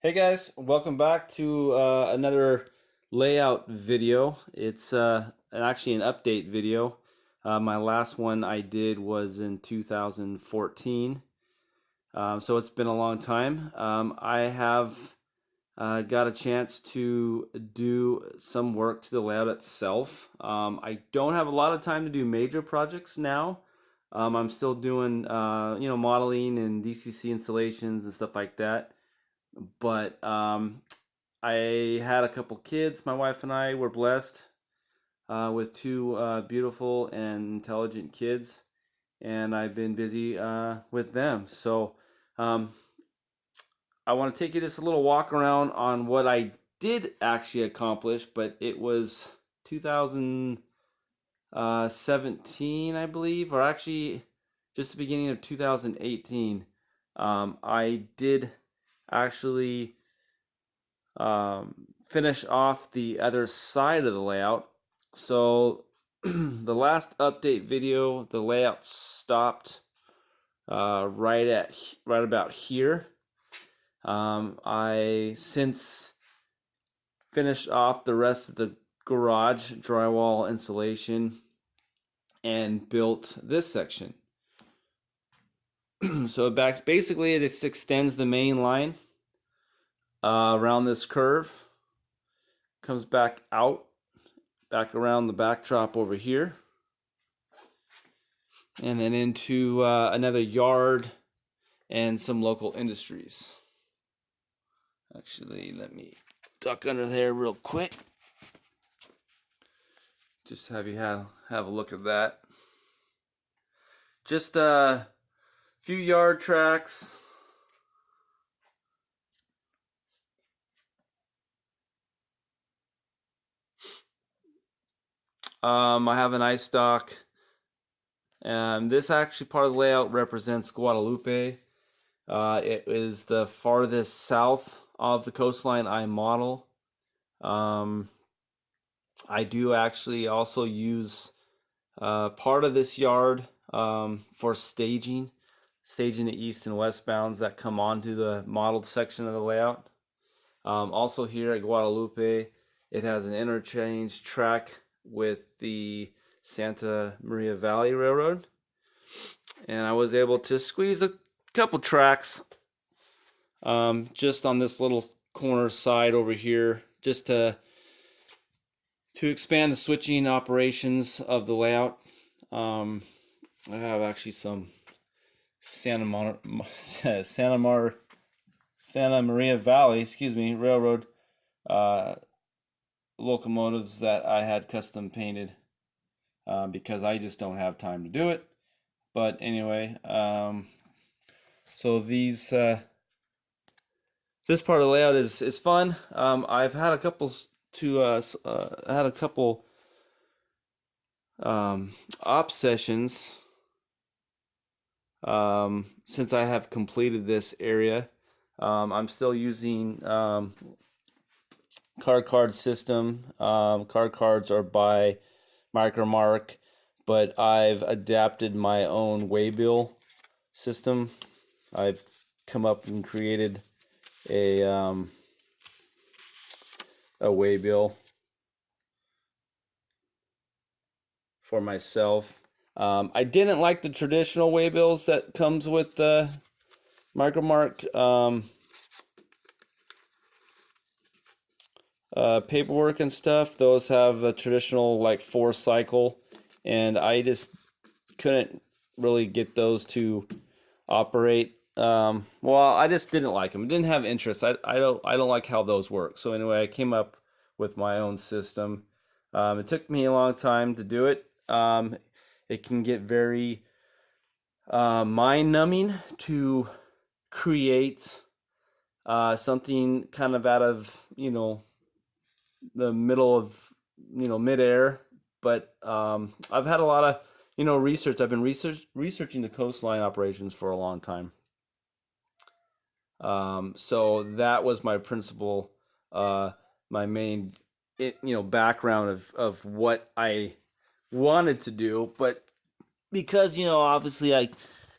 Hey guys, welcome back to another layout video. It's actually an update video. My last one I did was in 2014, so it's been a long time. I have got a chance to do some work to the layout itself. I don't have a lot of time to do major projects now. I'm still doing modeling and DCC installations and stuff like that. But I had a couple kids. My wife and I were blessed with two beautiful and intelligent kids, and I've been busy with them. So um, I want to take you just a little walk around on what I did actually accomplish, but it was 2017, I believe, or actually just the beginning of 2018. I did actually finish off the other side of the layout. So the last update video, the layout stopped right about here. I since finished off the rest of the garage drywall insulation and built this section. So basically it just extends the main line around this curve, comes back out, back around the backdrop over here, and then into another yard and some local industries. Actually, let me duck under there real quick. Just have you have a look at that. Just a few yard tracks. I have an ice dock. This actually part of the layout represents Guadalupe. It is the farthest south of the coastline I model. I do actually also use part of this yard for staging the east and west bounds that come onto the modeled section of the layout. Also here at Guadalupe, it has an interchange track with the Santa Maria Valley Railroad, and I was able to squeeze a couple tracks just on this little corner side over here, just to expand the switching operations of the layout. I have actually some Santa Maria Valley, Railroad locomotives that I had custom painted because I just don't have time to do it. But anyway, so this part of the layout is fun. I've had a couple op sessions since I have completed this area. I'm still using card system. Card cards are by Micromark, but I've adapted my own waybill system. I've come up and created a waybill for myself. I didn't like the traditional waybills that comes with the Micromark paperwork and stuff. Those have a traditional like 4-cycle, and I just couldn't really get those to operate. Well, I just didn't like them. Didn't have interest. I don't like how those work. So anyway, I came up with my own system. It took me a long time to do it. It can get very mind numbing to create something kind of out of the middle of midair. But I've had a lot of research. I've been researching the coastline operations for a long time. So that was my principal, my main, background of what I wanted to do. But because obviously I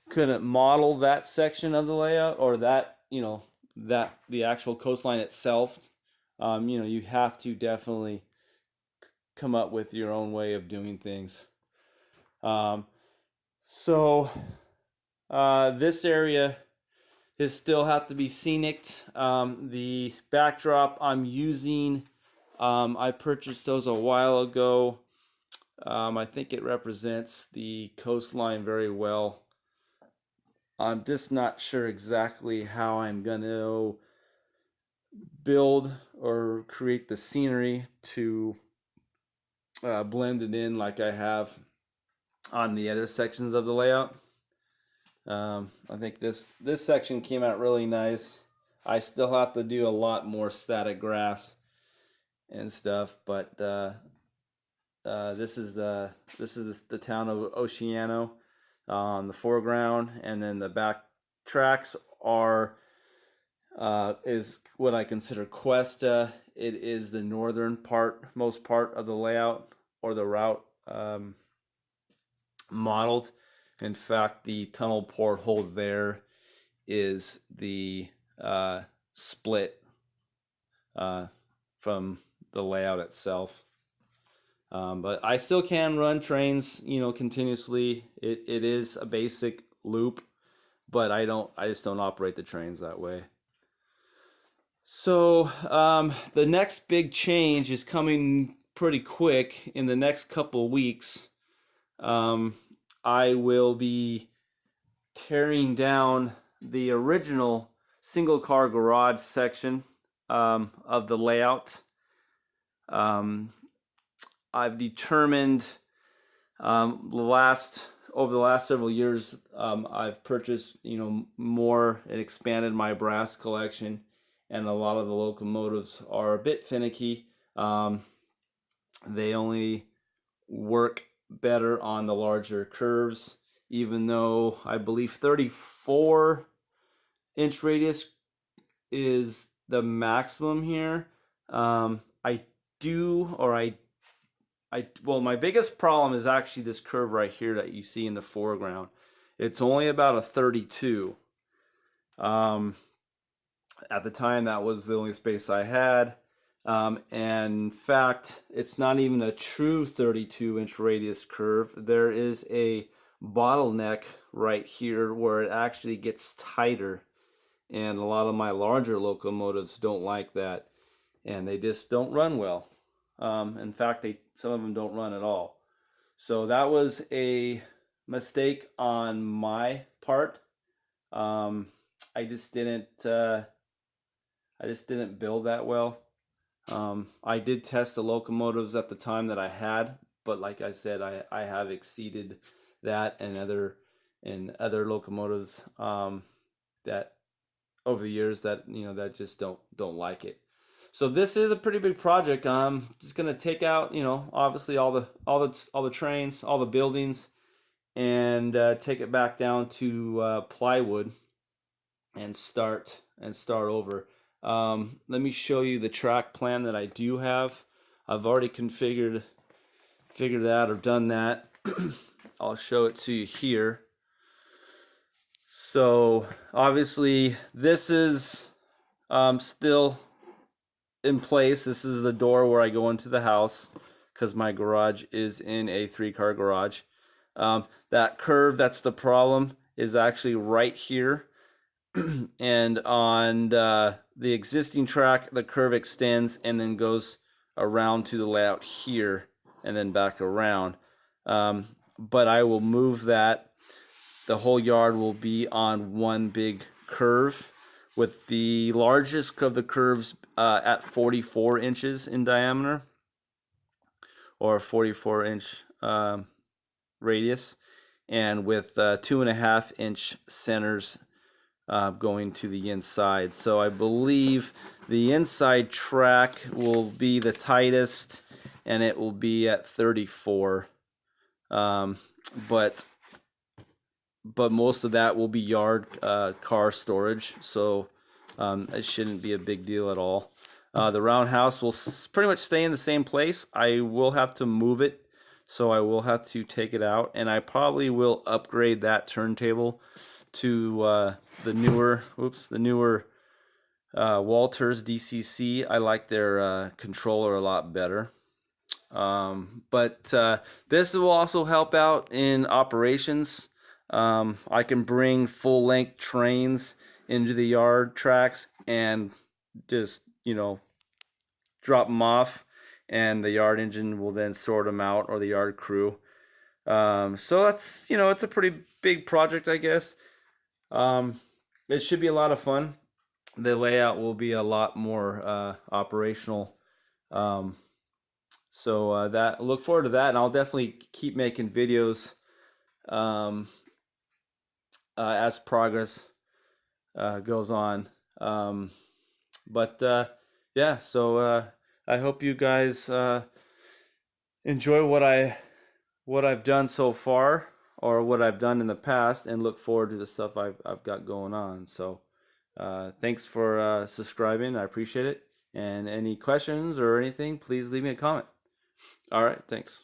couldn't model that section of the layout or that the actual coastline itself, you have to definitely come up with your own way of doing things. So this area is still have to be scenic. The backdrop I'm using, I purchased those a while ago. I think it represents the coastline very well. I'm just not sure exactly how I'm going to build or create the scenery to blend it in like I have on the other sections of the layout. I think this section came out really nice. I still have to do a lot more static grass and stuff, but this is the town of Oceano on the foreground, and then the back tracks are is what I consider Cuesta. It is the northern most part of the layout or the route modeled. In fact, the tunnel porthole there is the split from the layout itself. But I still can run trains, continuously. It is a basic loop, but I just don't operate the trains that way. So the next big change is coming pretty quick in the next couple weeks. I will be tearing down the original single car garage section of the layout. I've determined over the last several years, I've purchased more and expanded my brass collection, and a lot of the locomotives are a bit finicky. They only work better on the larger curves, even though I believe 34-inch radius is the maximum here. Well, my biggest problem is actually this curve right here that you see in the foreground. It's only about a 32. At the time, that was the only space I had. And in fact, it's not even a true 32-inch radius curve. There is a bottleneck right here where it actually gets tighter. And a lot of my larger locomotives don't like that. And they just don't run well. In fact, some of them don't run at all. So that was a mistake on my part. I just didn't build that well. I did test the locomotives at the time that I had, but like I said, I have exceeded that and other locomotives that over the years that that just don't like it. So this is a pretty big project. I'm just gonna take out obviously all the trains, all the buildings, and take it back down to plywood and start over. Let me show you the track plan that I do have. I've already figured that or done that. I'll show it to you here. So obviously this is still in place. This is the door where I go into the house because my garage is in a 3-car garage. That curve, that's the problem, is actually right here. And on the existing track, the curve extends and then goes around to the layout here and then back around. But I will move that. The whole yard will be on one big curve, with the largest of the curves at 44 inches in diameter, or 44-inch radius, and with 2.5-inch centers going to the inside. So I believe the inside track will be the tightest, and it will be at 34. But most of that will be yard car storage, so it shouldn't be a big deal at all. The roundhouse will pretty much stay in the same place. I will have to move it, so I will have to take it out, and I probably will upgrade that turntable to the newer Walters DCC. I like their controller a lot better. But this will also help out in operations. I can bring full length trains into the yard tracks and just, drop them off, and the yard engine will then sort them out, or the yard crew. So that's, it's a pretty big project, I guess. Um, it should be a lot of fun. The layout will be a lot more operational. Um, so that look forward to that, and I'll definitely keep making videos um, as progress goes on. But yeah, so I hope you guys enjoy what I've done so far, or what I've done in the past, and look forward to the stuff I've got going on. So thanks for subscribing. I appreciate it. And any questions or anything, please leave me a comment. All right, thanks.